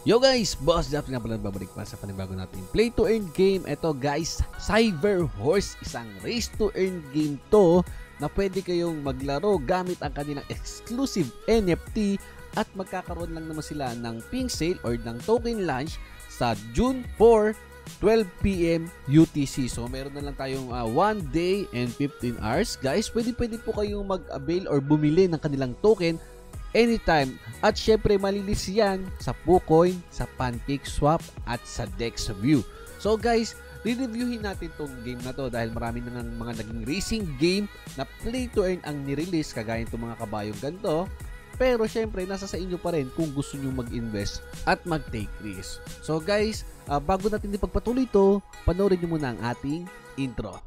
Yo guys, Boss Japs nga pala babalik pa sa panibago natin Play to Earn game. Ito guys, Cyber Horse, isang race to earn game to na pwede kayong maglaro gamit ang kanilang exclusive NFT at magkakaroon lang naman sila ng pink sale or ng token launch sa June 4, 12 PM UTC. So meron na lang tayong 1 day and 15 hours. Guys, pwede po kayong mag-avail or bumili ng kanilang token anytime. At syempre malilis yan sa PooCoin, sa PancakeSwap at sa DexView. So guys, re-reviewin natin tong game na to dahil marami na ng mga naging racing game na play to earn ang nirelease kagaya itong mga kabayong ganito. Pero syempre nasa sa inyo pa rin kung gusto nyo mag-invest at mag-take risk. So guys, bago natin ipagpatuloy ito, panoorin nyo muna ang ating intro.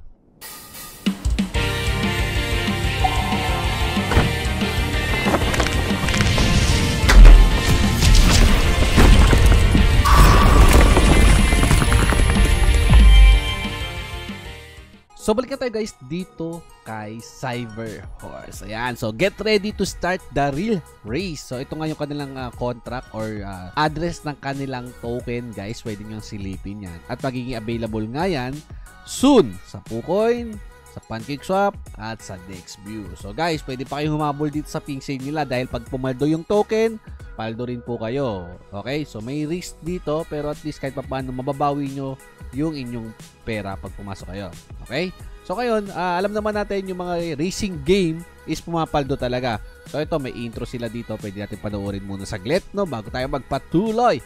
So balik tayo guys dito kay Cyber Horse. Ayan, so get ready to start the real race. So ito nga yung kanilang contract or address ng kanilang token guys. Pwede nyo silipin yan. At magiging available nga yan soon sa PooCoin, sa PancakeSwap at sa DexView. So guys, pwede pa kayong humabol dito sa pink sale nila dahil pag pumaldo yung token, paldo rin po kayo. Okay, so may risk dito pero at least kahit paano mababawi nyo yung inyong pera pag pumasok kayo. Okay? So ngayon, alam naman natin yung mga racing game is pumapaldo talaga. So ito, may intro sila dito. Pwede natin panoorin muna saglit, no? Bago tayo magpatuloy.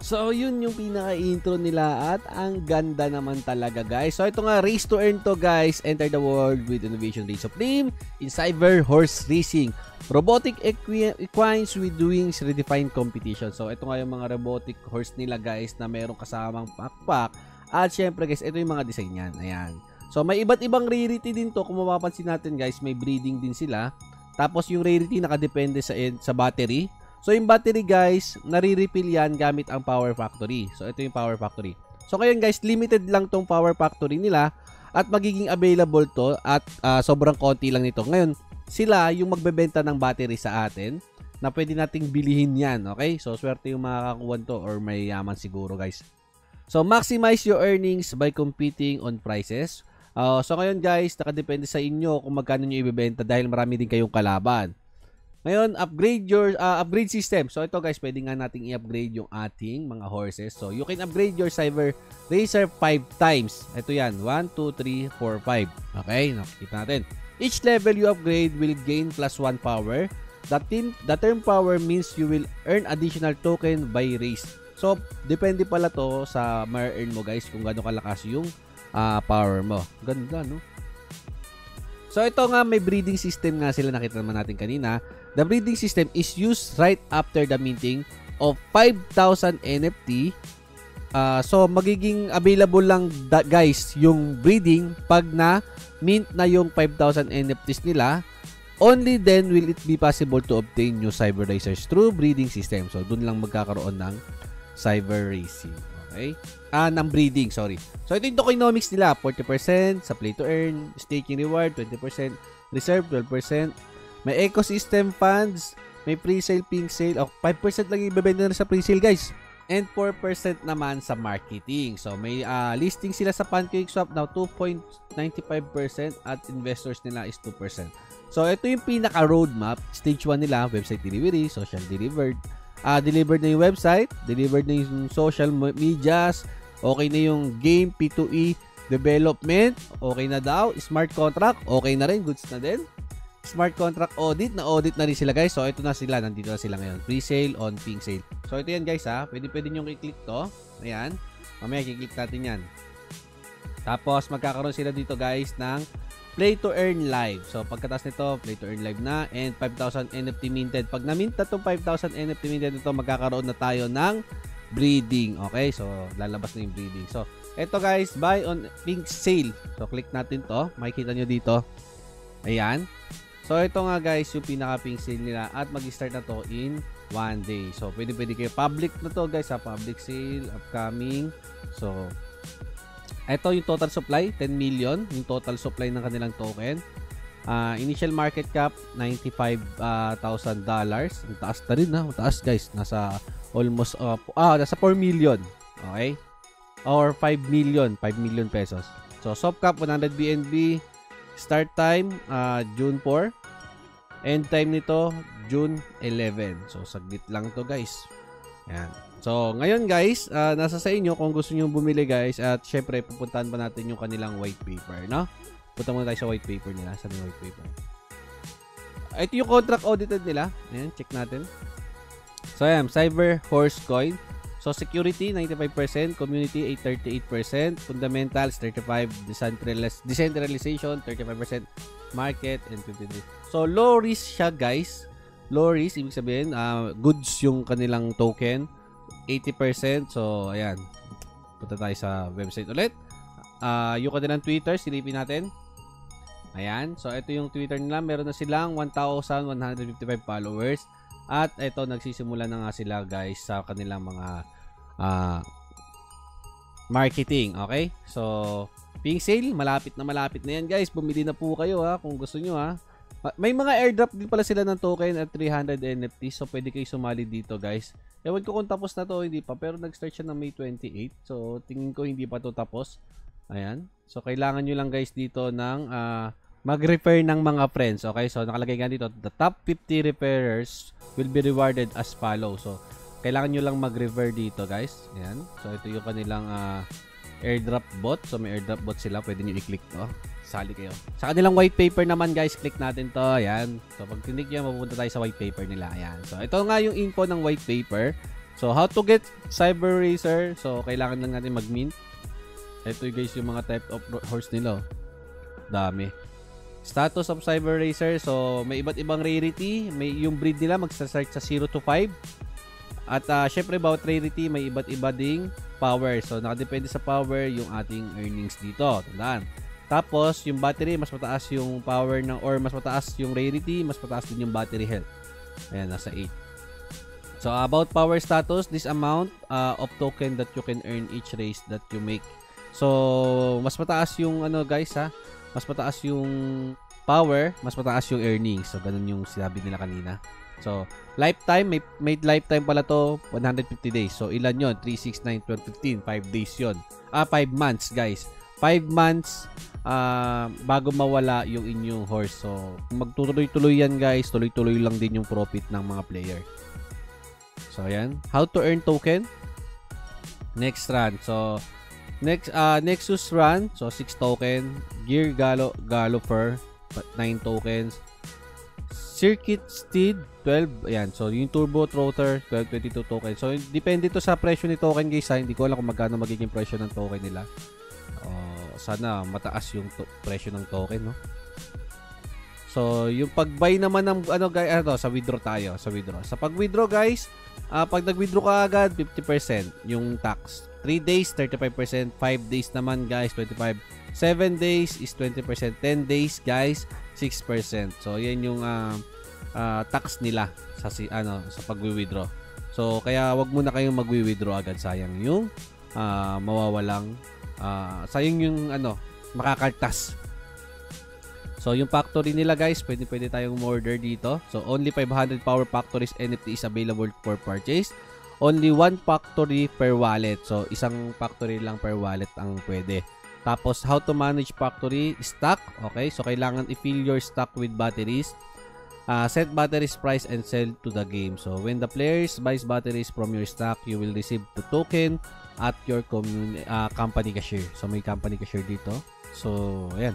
So yun yung pinaka-intro nila at ang ganda naman talaga guys. So ito nga, race to earn to guys. Enter the world with innovation race of name in Cyber Horse Racing. Robotic equines with wings redefined competition. So ito nga yung mga robotic horse nila guys na merong kasamang backpack. At syempre guys, ito yung mga design yan. Ayan. So may iba't ibang rarity din to. Kung mapapansin natin guys, may breeding din sila. Tapos yung rarity nakadepende sa battery. So yung battery guys, nare-refill yan gamit ang Power Factory. So ito yung Power Factory. So ngayon guys, limited lang tong Power Factory nila at magiging available to at sobrang konti lang nito. Ngayon, sila yung magbebenta ng battery sa atin na pwede nating bilihin yan. Okay? So swerte yung makakakuha to or may yaman siguro guys. So maximize your earnings by competing on prices. So ngayon guys, nakadepende sa inyo kung magkano nyo ibebenta dahil marami din kayong kalaban. Ngayon, upgrade your upgrade system. So ito guys, pwede nga nating i-upgrade yung ating mga horses. So you can upgrade your Cyber Racer 5 times. Ito yan, 1, 2, 3, 4, 5. Okay, nakikita natin. Each level you upgrade will gain plus 1 power. The term power means you will earn additional token by race. So depende pala to sa ma-earn mo guys kung gaano kalakas yung power mo. Ganda, no? So ito nga, may breeding system nga sila, nakita naman natin kanina. The breeding system is used right after the minting of 5,000 NFT. So magiging available lang guys yung breeding pag na mint na yung 5,000 NFTs nila. Only then will it be possible to obtain new Cyber Racers through breeding system. So dun lang magkakaroon ng Cyber Racing. Okay? Ng breeding, sorry. So ito yung tokenomics nila, 40% sa play to earn, staking reward 20%, reserve 12%, may ecosystem funds, may pre-sale, pink sale, 5% lang ibebenta na sa pre-sale guys. And 4% naman sa marketing. So may listing sila sa PancakeSwap now 2.95% at investors nila is 2%. So ito yung pinaka roadmap, stage 1 nila, website delivery, social delivered, delivered na yung website, delivered na yung social medias, okay na yung game, P2E, Development, okay na daw. Smart contract, okay na rin. Goods na din. Smart contract audit, na-audit na rin sila guys. So, ito na sila. Nandito na sila ngayon. Pre-sale on pink sale. So, ito yan guys ha. Pwede nyo i-click to. Ayan. Mamaya, i-click natin yan. Tapos, magkakaroon sila dito guys ng Play to Earn Live. So, pagkatapos nito, Play to Earn Live na. And 5,000 NFT minted. Pag na-mint na itong 5,000 NFT minted ito, magkakaroon na tayo ng breeding. Okay? So, lalabas na yung breeding. So, ito guys, buy on pink sale. So, click natin to. Makikita nyo dito. Ayan. So, ito nga guys, yung pinaka-pink sale nila. At mag-start na to in 1 day. So, pwede kayo. Public na to guys, ha. Public sale, upcoming. So, ito yung total supply, 10 million. Yung total supply ng kanilang token. Initial market cap, $95,000. Ang taas na rin, ha. Mataas guys. Nasa almost, nasa 4 million. Okay? Or 5 million pesos. So, soft cap, 100 BNB. Start time, June 4. End time nito, June 11. So, saglit lang to guys. Ayan. So, ngayon guys, nasa sa inyo kung gusto nyo bumili guys. At syempre, pupuntahan pa natin yung kanilang white paper, no? Punta muna tayo sa white paper nila. Saan yung white paper? Ito yung contract audited nila. Ayan, check natin. So, ayan, Cyber Horse Coin. So, security, 95%. Community, 38%. Fundamentals, 35%. Decentralization, 35%. Market, and 53%. So, low risk siya, guys. Low risk, ibig sabihin, goods yung kanilang token. 80%. So, ayan. Punta tayo sa website ulit. Yung kanilang Twitter, silipin natin. Ayan. So, ito yung Twitter nila. Meron na silang 1,155 followers. At ito, nagsisimula na nga sila guys sa kanilang mga marketing. Okay? So, pink sale, malapit na yan guys. Bumili na po kayo ha, kung gusto nyo ha. May mga airdrop din pala sila ng token at 300 NFT. So, pwede kayo sumali dito guys. Ewan ko kung tapos na to, hindi pa. Pero nag-start siya ng May 28. So, tingin ko hindi pa to tapos. Ayan. So, kailangan nyo lang guys dito ng mag-refer ng mga friends. Okay? So, nakalagay nga dito, the top 50 referrers will be rewarded as follow. So, kailangan nyo lang mag-refer dito, guys. Ayan. So, ito yung kanilang airdrop bot. So, may airdrop bot sila. Pwede nyo i-click to. Sali kayo. Sa kanilang white paper naman, guys, click natin to. Ayan. So, pag click nyo, mapupunta tayo sa white paper nila. Ayan. So, ito nga yung info ng white paper. So, how to get Cyber Racer. So, kailangan lang natin mag-mint. Ito guys, yung mga type of horse nila. Dami. Status of Cyber Racer. So, may iba't ibang rarity. May yung breed nila magsa-start sa 0 to 5. At syempre, bawat rarity may iba't iba ding power. So, nakadepende sa power yung ating earnings dito. Tandaan. Tapos, yung battery, mas mataas yung power ng, or mas mataas yung rarity, mas mataas din yung battery health. Ayan, nasa 8. So, about power status, this amount of token that you can earn each race that you make. So, mas mataas yung ano guys ha. Mas mataas yung power, mas mataas yung earnings. So, ganun yung sinabi nila kanina. So, lifetime, may lifetime pala to, 150 days. So, ilan yon? 3, 6, 9, 12, 15. 5 days yon. 5 months, guys. 5 months bago mawala yung inyong horse. So, magtutuloy-tuloy yan, guys. Tuloy-tuloy lang din yung profit ng mga player. So, ayan. How to earn token? Next run. So, Nexus run. So, 6 token. Gear Galloper, 9 tokens. Circuit Steed 12, ayan. So, yung Turbo Trotter 12, 22 token. So, depende to sa presyo ni token guys ha. Hindi ko alam kung magkano magiging presyo ng token nila. Sana mataas yung presyo ng token, no? So, yung pag-buy naman ng ano guys, sa withdraw tayo, sa withdraw. Sa pag-withdraw guys, pag nag-withdraw ka agad, 50% yung tax. 3 days 35%, 5 days naman guys 25%, 7 days is 20%, 10 days guys 6%. So, yan yung tax nila sa sa pag-withdraw. So, kaya wag muna kayong mag-withdraw agad, sayang yung mawawalang sayang yung makakaltas. So, yung factory nila guys, pwede tayong order dito. So, only 500 Power Factories NFT is available for purchase. Only 1 factory per wallet. So, isang factory lang per wallet ang pwede. Tapos, how to manage factory stock. Okay, so kailangan i-fill your stock with batteries. Set batteries price and sell to the game. So when the players buys batteries from your stock, you will receive the token at your company cashier. So may company cashier dito. So ayan.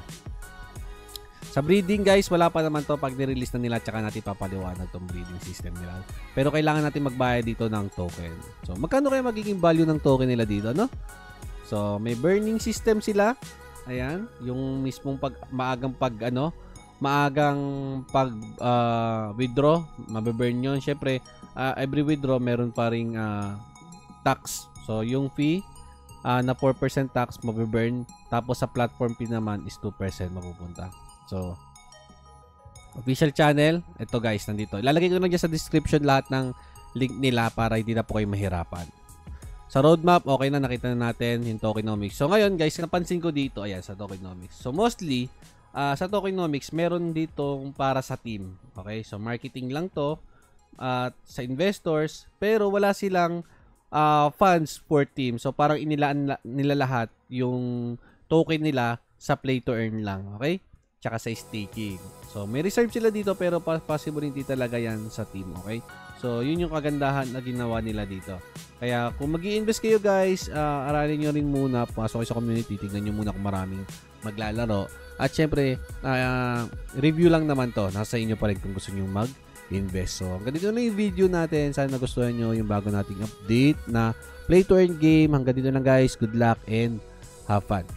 Sa breeding guys, wala pa naman to. Pag nirelease na nila, tsaka natin papaliwanag tong breeding system nila. Pero kailangan natin magbayad dito ng token. So magkano kaya magiging value ng token nila dito, no? So may burning system sila. Ayan, yung mismong maagang withdraw, mabe-burn yun. Syempre, every withdraw meron pa ring tax. So yung fee na 4% tax mabe-burn, tapos sa platform fee naman is 2% mapupunta. So official channel, ito guys, nandito. Ilalagay ko na dyan sa description lahat ng link nila para hindi na po kayo mahirapan. Sa roadmap, okay na, nakita na natin yung tokenomics. So ngayon guys, napansin ko dito, ayan, sa tokenomics. So mostly, sa tokenomics, meron dito para sa team. Okay, so marketing lang to at sa investors, pero wala silang funds for team. So parang inilaan nila lahat yung token nila sa play to earn lang. Okay, tsaka sa staking. So may reserve sila dito, pero possible hindi talaga yan sa team. Okay, so yun yung kagandahan na ginawa nila dito. Kaya kung mag-i-invest kayo guys, aralin nyo rin muna, pasok kayo sa community, tignan nyo muna kung maraming maglalaro. At syempre, review lang naman to. Nasa inyo pa rin kung gusto nyo mag-invest. So hanggang dito na yung video natin. Sana nagustuhan nyo yung bago nating update na play to earn game. Hanggang dito lang guys. Good luck and have fun.